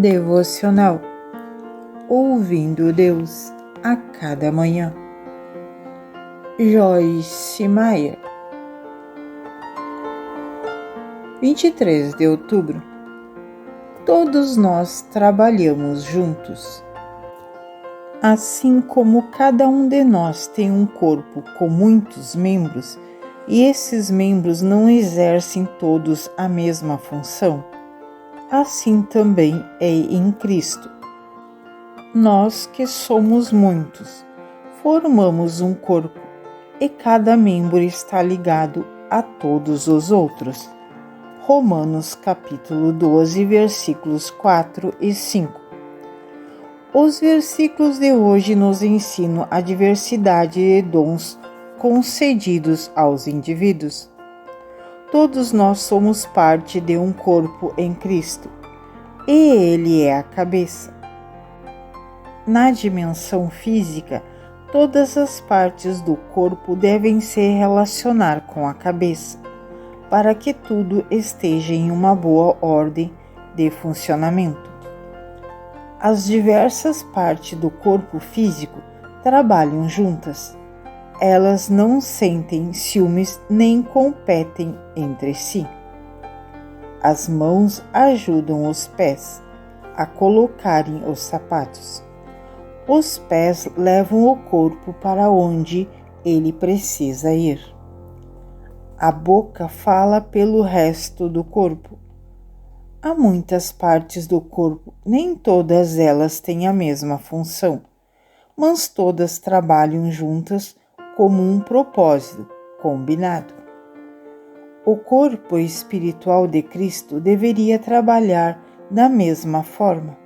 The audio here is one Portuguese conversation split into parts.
Devocional Ouvindo Deus a cada manhã. Joyce Meyer. 23 de outubro. Todos nós trabalhamos juntos. Assim como cada um de nós tem um corpo com muitos membros, e esses membros não exercem todos a mesma função, assim também é em Cristo. Nós que somos muitos, formamos um corpo, e cada membro está ligado a todos os outros. Romanos capítulo 12, versículos 4 e 5. Os versículos de hoje nos ensinam a diversidade de dons concedidos aos indivíduos. Todos nós somos parte de um corpo em Cristo, e Ele é a cabeça. Na dimensão física, todas as partes do corpo devem se relacionar com a cabeça, para que tudo esteja em uma boa ordem de funcionamento. As diversas partes do corpo físico trabalham juntas. Elas não sentem ciúmes nem competem entre si. As mãos ajudam os pés a colocarem os sapatos. Os pés levam o corpo para onde ele precisa ir. A boca fala pelo resto do corpo. Há muitas partes do corpo, nem todas elas têm a mesma função, mas todas trabalham juntas como um propósito combinado. O corpo espiritual de Cristo deveria trabalhar da mesma forma.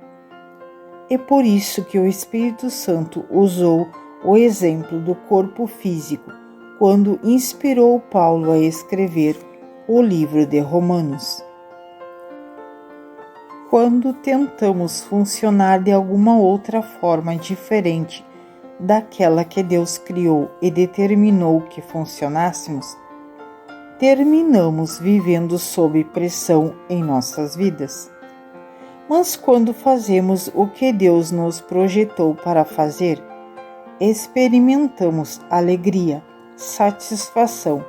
É por isso que o Espírito Santo usou o exemplo do corpo físico quando inspirou Paulo a escrever o livro de Romanos. Quando tentamos funcionar de alguma outra forma diferente daquela que Deus criou e determinou que funcionássemos, terminamos vivendo sob pressão em nossas vidas. Mas quando fazemos o que Deus nos projetou para fazer, experimentamos alegria, satisfação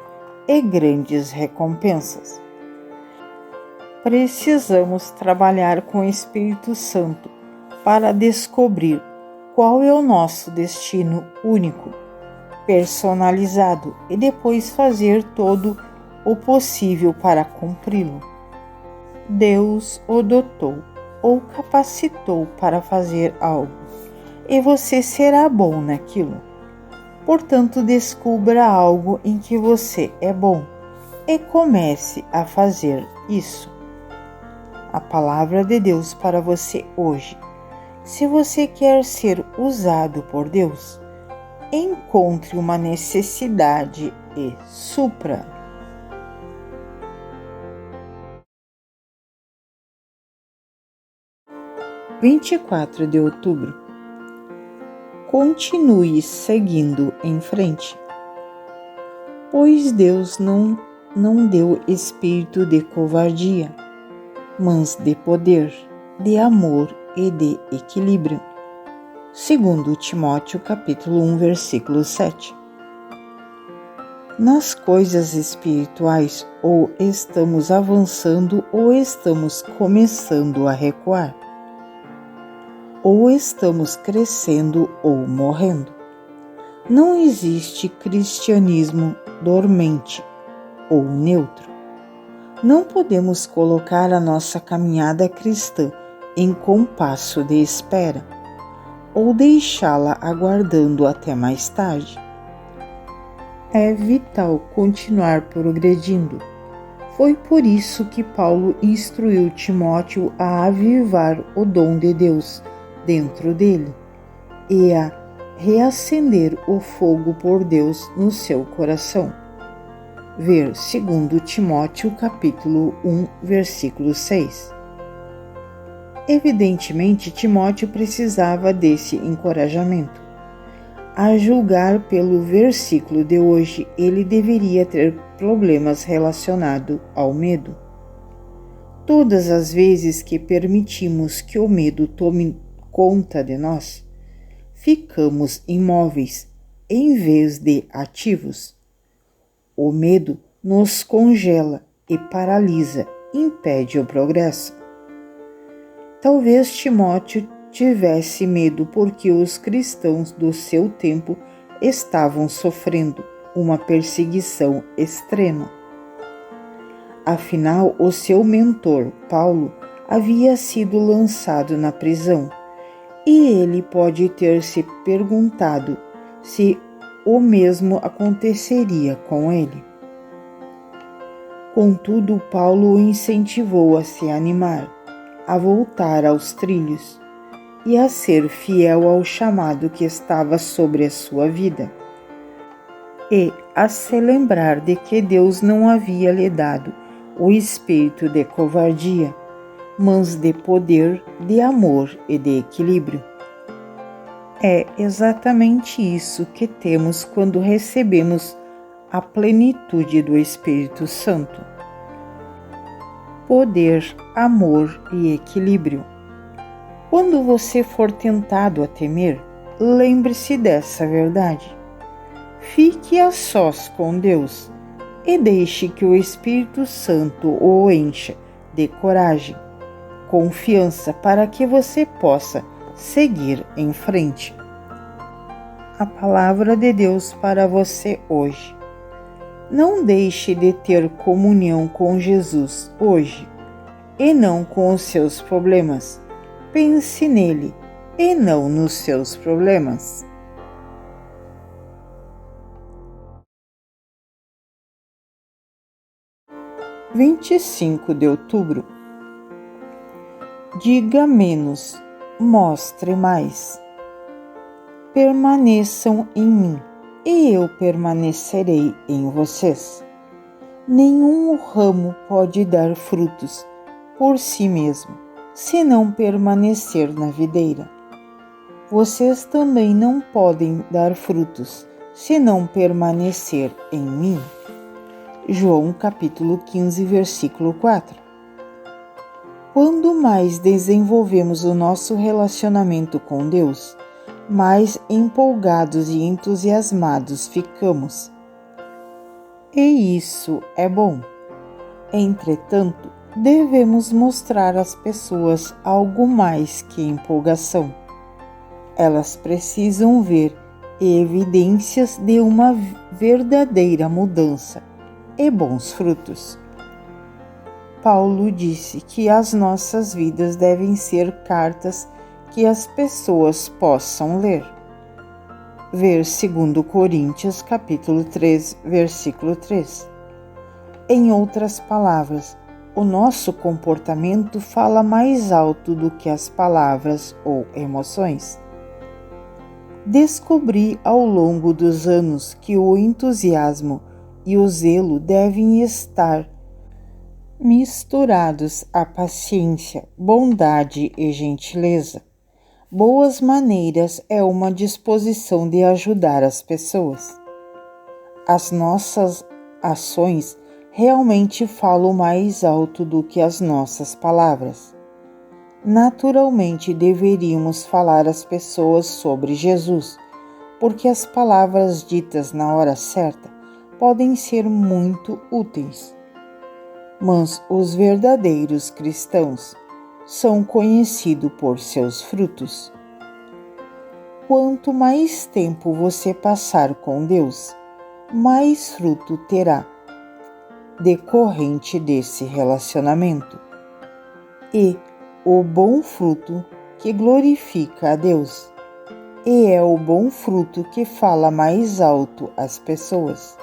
e grandes recompensas. Precisamos trabalhar com o Espírito Santo para descobrir qual é o nosso destino único, personalizado, e depois fazer todo o possível para cumpri-lo. Deus o dotou ou capacitou para fazer algo, e você será bom naquilo. Portanto, descubra algo em que você é bom e comece a fazer isso. A palavra de Deus para você hoje. Se você quer ser usado por Deus, encontre uma necessidade e supra. – 24 de outubro. Continue seguindo em frente, pois Deus não deu espírito de covardia, mas de poder, de amor e de equilíbrio. 2 Timóteo capítulo 1, versículo 7. Nas coisas espirituais, ou estamos avançando ou estamos começando a recuar. Ou estamos crescendo ou morrendo. Não existe cristianismo dormente ou neutro. Não podemos colocar a nossa caminhada cristã em compasso de espera ou deixá-la aguardando até mais tarde. É vital continuar progredindo. Foi por isso que Paulo instruiu Timóteo a avivar o dom de Deus dentro dele e a reacender o fogo por Deus no seu coração. Ver 2 Timóteo capítulo 1, versículo 6. Evidentemente, Timóteo precisava desse encorajamento. A julgar pelo versículo de hoje, ele deveria ter problemas relacionados ao medo. Todas as vezes que permitimos que o medo tome conta de nós, ficamos imóveis em vez de ativos. O medo nos congela e paralisa, impede o progresso. Talvez Timóteo tivesse medo porque os cristãos do seu tempo estavam sofrendo uma perseguição extrema. Afinal, o seu mentor, Paulo, havia sido lançado na prisão, e ele pode ter se perguntado se o mesmo aconteceria com ele. Contudo, Paulo o incentivou a se animar, a voltar aos trilhos e a ser fiel ao chamado que estava sobre a sua vida, e a se lembrar de que Deus não havia lhe dado o espírito de covardia, mas de poder, de amor e de equilíbrio. É exatamente isso que temos quando recebemos a plenitude do Espírito Santo. Poder, amor e equilíbrio. Quando você for tentado a temer, lembre-se dessa verdade. Fique a sós com Deus e deixe que o Espírito Santo o encha de coragem, confiança para que você possa seguir em frente. A palavra de Deus para você hoje. Não deixe de ter comunhão com Jesus hoje e não com os seus problemas. Pense nele e não nos seus problemas. – 25 de outubro. Diga menos, mostre mais. Permaneçam em mim, e eu permanecerei em vocês. Nenhum ramo pode dar frutos por si mesmo, se não permanecer na videira. Vocês também não podem dar frutos, se não permanecer em mim. João capítulo 15, versículo 4. Quando mais desenvolvemos o nosso relacionamento com Deus, mais empolgados e entusiasmados ficamos. E isso é bom. Entretanto, devemos mostrar às pessoas algo mais que empolgação. Elas precisam ver evidências de uma verdadeira mudança e bons frutos. Paulo disse que as nossas vidas devem ser cartas que as pessoas possam ler. Ver 2 Coríntios capítulo 3, versículo 3. Em outras palavras, o nosso comportamento fala mais alto do que as palavras ou emoções. Descobri ao longo dos anos que o entusiasmo e o zelo devem estar misturados à paciência, bondade e gentileza. Boas maneiras é uma disposição de ajudar as pessoas. As nossas ações realmente falam mais alto do que as nossas palavras. Naturalmente deveríamos falar às pessoas sobre Jesus, porque as palavras ditas na hora certa podem ser muito úteis. Mas os verdadeiros cristãos são conhecidos por seus frutos. Quanto mais tempo você passar com Deus, mais fruto terá decorrente desse relacionamento. E o bom fruto que glorifica a Deus, e é o bom fruto que fala mais alto às pessoas.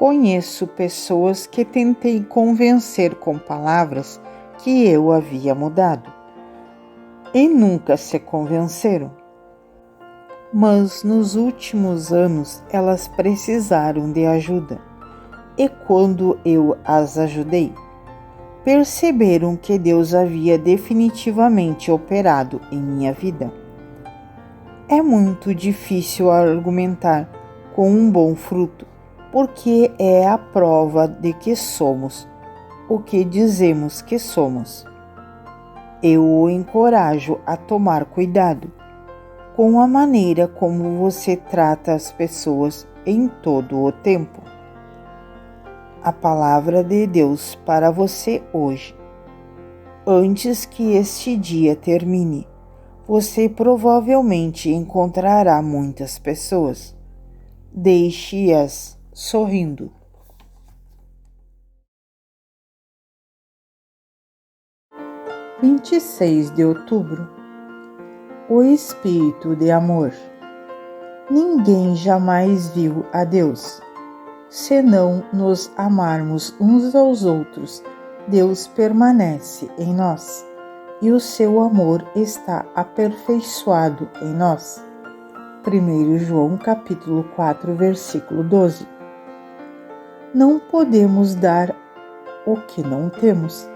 Conheço pessoas que tentei convencer com palavras que eu havia mudado, e nunca se convenceram. Mas nos últimos anos elas precisaram de ajuda, e quando eu as ajudei, perceberam que Deus havia definitivamente operado em minha vida. É muito difícil argumentar com um bom fruto, porque é a prova de que somos o que dizemos que somos. Eu o encorajo a tomar cuidado com a maneira como você trata as pessoas em todo o tempo. A palavra de Deus para você hoje. Antes que este dia termine, você provavelmente encontrará muitas pessoas. Deixe-as sorrindo. 26 de outubro. O Espírito de Amor. Ninguém jamais viu a Deus. Se não nos amarmos uns aos outros, Deus permanece em nós, e o seu amor está aperfeiçoado em nós. 1 João capítulo 4, versículo 12. Não podemos dar o que não temos.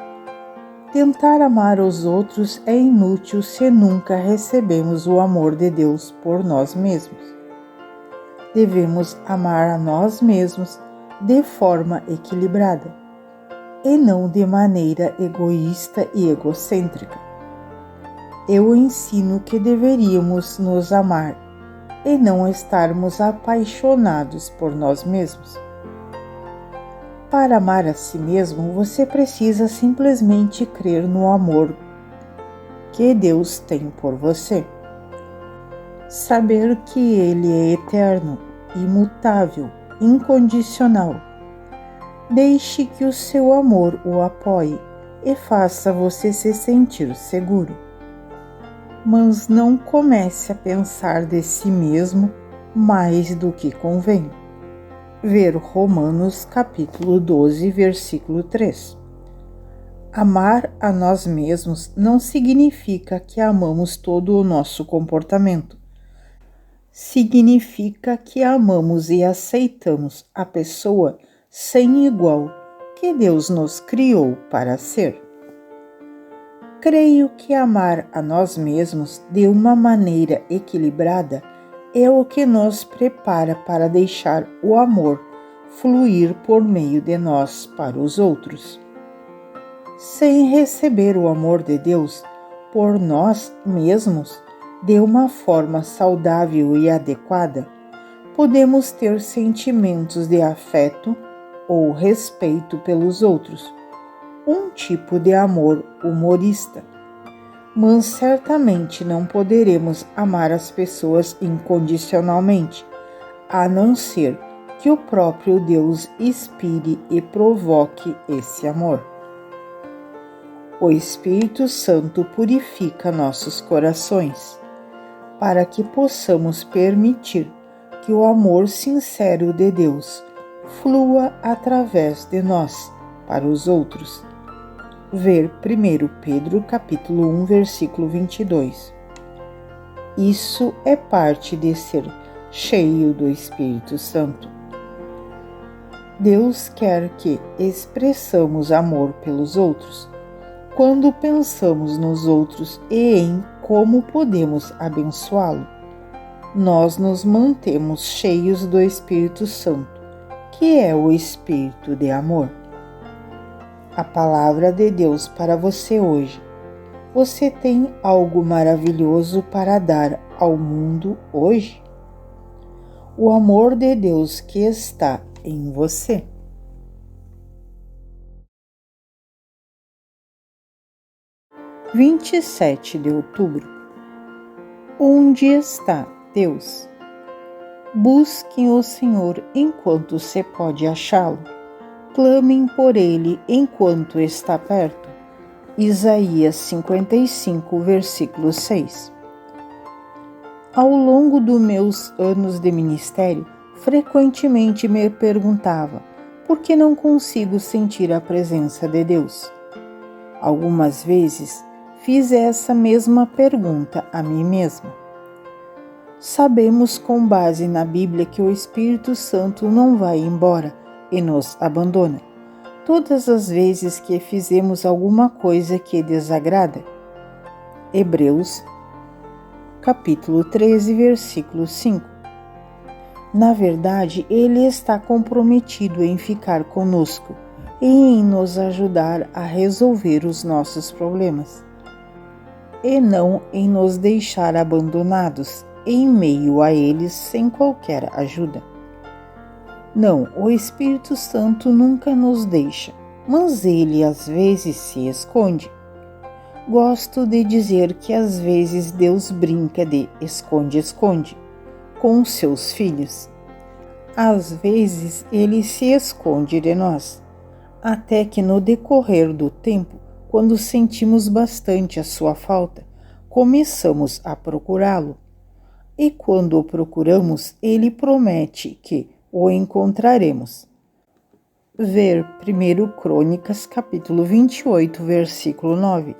Tentar amar os outros é inútil se nunca recebemos o amor de Deus por nós mesmos. Devemos amar a nós mesmos de forma equilibrada, e não de maneira egoísta e egocêntrica. Eu ensino que deveríamos nos amar e não estarmos apaixonados por nós mesmos. Para amar a si mesmo, você precisa simplesmente crer no amor que Deus tem por você. Saber que Ele é eterno, imutável, incondicional. Deixe que o seu amor o apoie e faça você se sentir seguro. Mas não comece a pensar de si mesmo mais do que convém. Ver Romanos capítulo 12, versículo 3. Amar a nós mesmos não significa que amamos todo o nosso comportamento. Significa que amamos e aceitamos a pessoa sem igual que Deus nos criou para ser. Creio que amar a nós mesmos de uma maneira equilibrada é o que nos prepara para deixar o amor fluir por meio de nós para os outros. Sem receber o amor de Deus por nós mesmos de uma forma saudável e adequada, podemos ter sentimentos de afeto ou respeito pelos outros, um tipo de amor humorista. Mas certamente não poderemos amar as pessoas incondicionalmente, a não ser que o próprio Deus inspire e provoque esse amor. O Espírito Santo purifica nossos corações, para que possamos permitir que o amor sincero de Deus flua através de nós para os outros. Ver 1 Pedro capítulo 1, versículo 22. Isso é parte de ser cheio do Espírito Santo. Deus quer que expressamos amor pelos outros quando pensamos nos outros e em como podemos abençoá-lo. Nós nos mantemos cheios do Espírito Santo, que é o Espírito de amor. A palavra de Deus para você hoje. Você tem algo maravilhoso para dar ao mundo hoje? O amor de Deus que está em você. 27 de outubro. Onde está Deus? Busquem o Senhor enquanto se pode achá-lo. Clamem por ele enquanto está perto. Isaías 55, versículo 6. Ao longo dos meus anos de ministério, frequentemente me perguntava por que não consigo sentir a presença de Deus. Algumas vezes fiz essa mesma pergunta a mim mesma. Sabemos com base na Bíblia que o Espírito Santo não vai embora e nos abandona todas as vezes que fizemos alguma coisa que desagrada. Hebreus capítulo 13, versículo 5. Na verdade, Ele está comprometido em ficar conosco, e em nos ajudar a resolver os nossos problemas, e não em nos deixar abandonados em meio a eles sem qualquer ajuda. Não, o Espírito Santo nunca nos deixa, mas ele às vezes se esconde. Gosto de dizer que às vezes Deus brinca de esconde-esconde com os seus filhos. Às vezes ele se esconde de nós, até que no decorrer do tempo, quando sentimos bastante a sua falta, começamos a procurá-lo. E quando o procuramos, ele promete que o encontraremos. Ver 1 Crônicas, capítulo 28, versículo 9.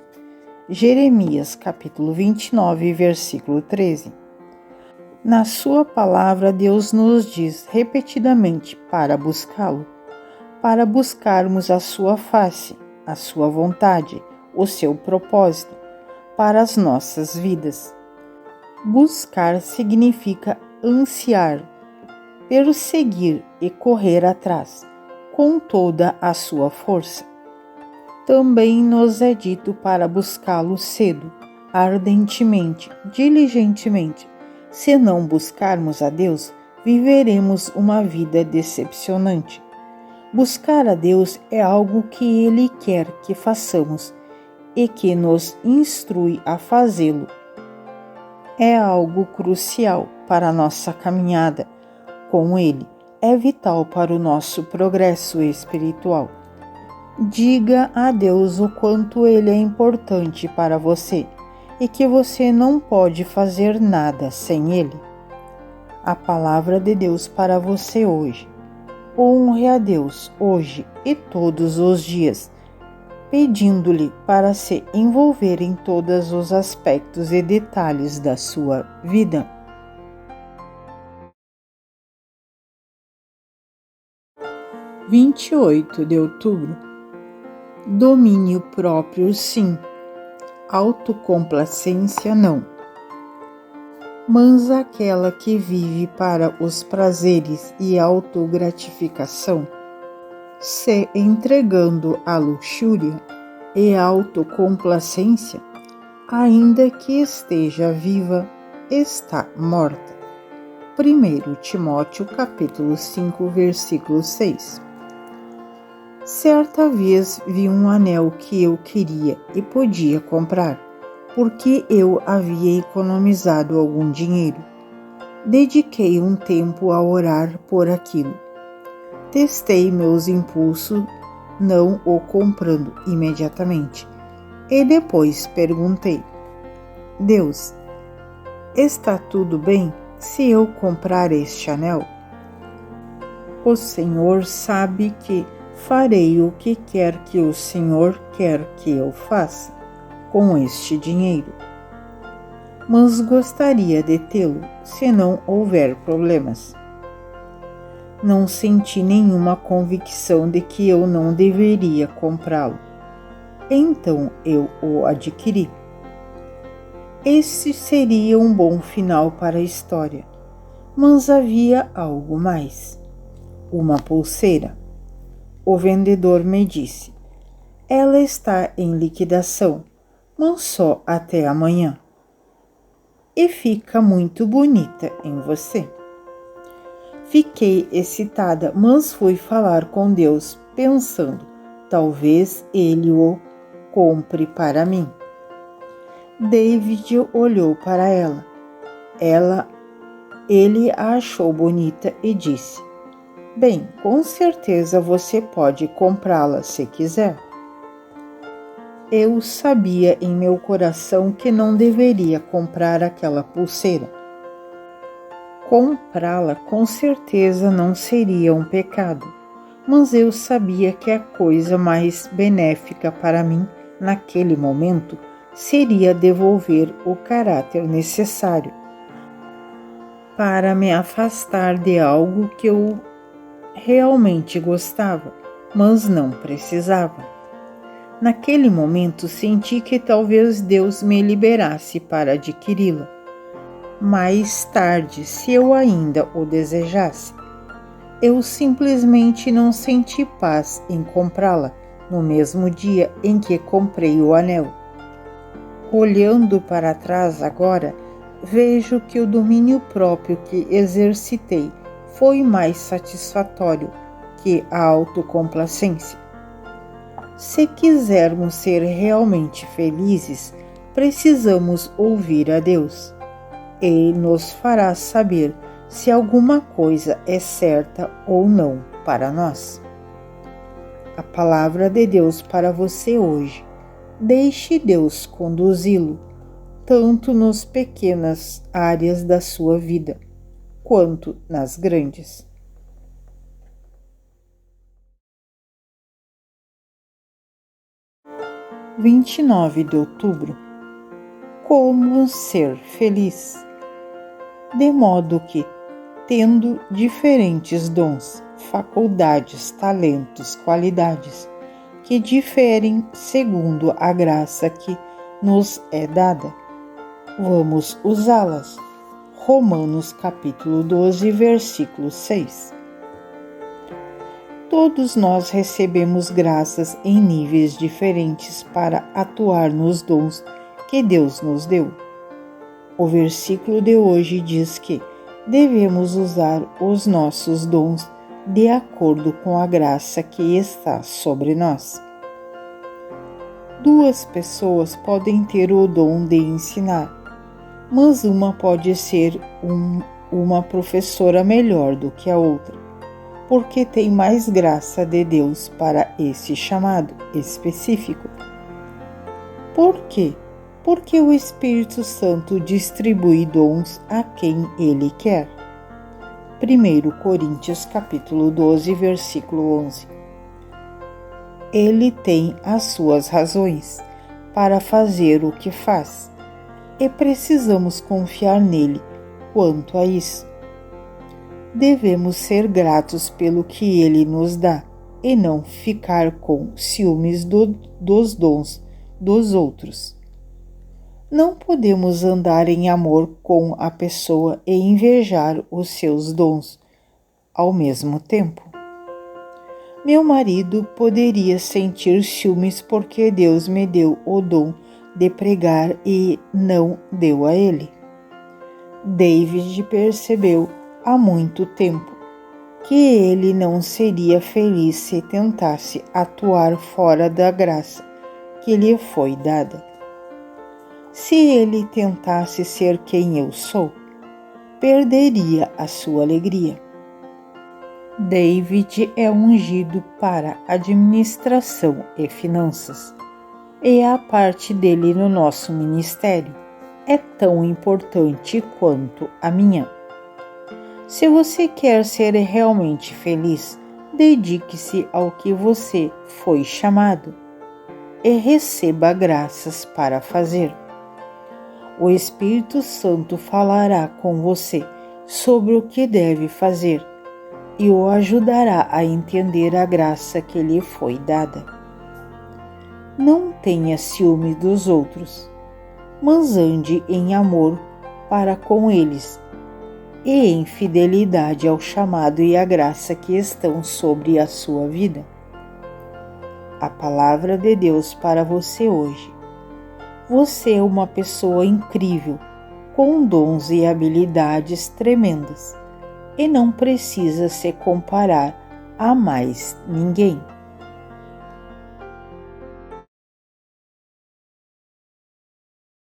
Jeremias, capítulo 29, versículo 13. Na sua palavra, Deus nos diz repetidamente para buscá-lo, para buscarmos a sua face, a sua vontade, o seu propósito para as nossas vidas. Buscar significa ansiar, perseguir e correr atrás, com toda a sua força. Também nos é dito para buscá-lo cedo, ardentemente, diligentemente. Se não buscarmos a Deus, viveremos uma vida decepcionante. Buscar a Deus é algo que Ele quer que façamos e que nos instrui a fazê-lo. É algo crucial para a nossa caminhada com Ele. É vital para o nosso progresso espiritual. Diga a Deus o quanto Ele é importante para você e que você não pode fazer nada sem Ele. A palavra de Deus para você hoje. Honre a Deus hoje e todos os dias, pedindo-lhe para se envolver em todos os aspectos e detalhes da sua vida. – 28 de outubro. Domínio próprio, sim. Autocomplacência, não. Mas aquela que vive para os prazeres e autogratificação, se entregando à luxúria e autocomplacência, ainda que esteja viva, está morta. 1 Timóteo capítulo 5, versículo 6. Certa vez vi um anel que eu queria e podia comprar, porque eu havia economizado algum dinheiro. Dediquei um tempo a orar por aquilo. Testei meus impulsos, não o comprando imediatamente, e depois perguntei: Deus, está tudo bem se eu comprar este anel? O Senhor sabe que farei o que quer que o Senhor quer que eu faça com este dinheiro. Mas gostaria de tê-lo se não houver problemas. Não senti nenhuma convicção de que eu não deveria comprá-lo. Então eu o adquiri. Esse seria um bom final para a história, mas havia algo mais. Uma pulseira. O vendedor me disse: ela está em liquidação, mas só até amanhã. E fica muito bonita em você. Fiquei excitada, mas fui falar com Deus, pensando: talvez Ele o compre para mim. David olhou para ela. Ele a achou bonita e disse: bem, com certeza você pode comprá-la se quiser. Eu sabia em meu coração que não deveria comprar aquela pulseira. Comprá-la com certeza não seria um pecado, mas eu sabia que a coisa mais benéfica para mim naquele momento seria devolver o caráter necessário para me afastar de algo que eu realmente gostava, mas não precisava. Naquele momento senti que talvez Deus me liberasse para adquiri-la mais tarde, se eu ainda o desejasse. Eu simplesmente não senti paz em comprá-la no mesmo dia em que comprei o anel. Olhando para trás agora, vejo que o domínio próprio que exercitei foi mais satisfatório que a autocomplacência. Se quisermos ser realmente felizes, precisamos ouvir a Deus. Ele nos fará saber se alguma coisa é certa ou não para nós. A palavra de Deus para você hoje. Deixe Deus conduzi-lo, tanto nas pequenas áreas da sua vida, quanto nas grandes. – 29 de outubro. Como ser feliz? De modo que, tendo diferentes dons, faculdades, talentos, qualidades, que diferem segundo a graça que nos é dada, vamos usá-las. Romanos capítulo 12, versículo 6. Todos nós recebemos graças em níveis diferentes para atuar nos dons que Deus nos deu. O versículo de hoje diz que devemos usar os nossos dons de acordo com a graça que está sobre nós. Duas pessoas podem ter o dom de ensinar, mas uma pode ser uma professora melhor do que a outra, porque tem mais graça de Deus para esse chamado específico. Por quê? Porque o Espírito Santo distribui dons a quem Ele quer. 1 Coríntios capítulo 12, versículo 11. Ele tem as suas razões para fazer o que faz, e precisamos confiar nele quanto a isso. Devemos ser gratos pelo que ele nos dá e não ficar com ciúmes dos dons dos outros. Não podemos andar em amor com a pessoa e invejar os seus dons ao mesmo tempo. Meu marido poderia sentir ciúmes porque Deus me deu o dom de pregar e não deu a ele. David percebeu há muito tempo que ele não seria feliz se tentasse atuar fora da graça que lhe foi dada. Se ele tentasse ser quem eu sou, perderia a sua alegria. David é ungido para administração e finanças, e a parte dele no nosso ministério é tão importante quanto a minha. Se você quer ser realmente feliz, dedique-se ao que você foi chamado e receba graças para fazer. O Espírito Santo falará com você sobre o que deve fazer e o ajudará a entender a graça que lhe foi dada. Não tenha ciúme dos outros, mas ande em amor para com eles e em fidelidade ao chamado e à graça que estão sobre a sua vida. A palavra de Deus para você hoje. Você é uma pessoa incrível, com dons e habilidades tremendas, e não precisa se comparar a mais ninguém.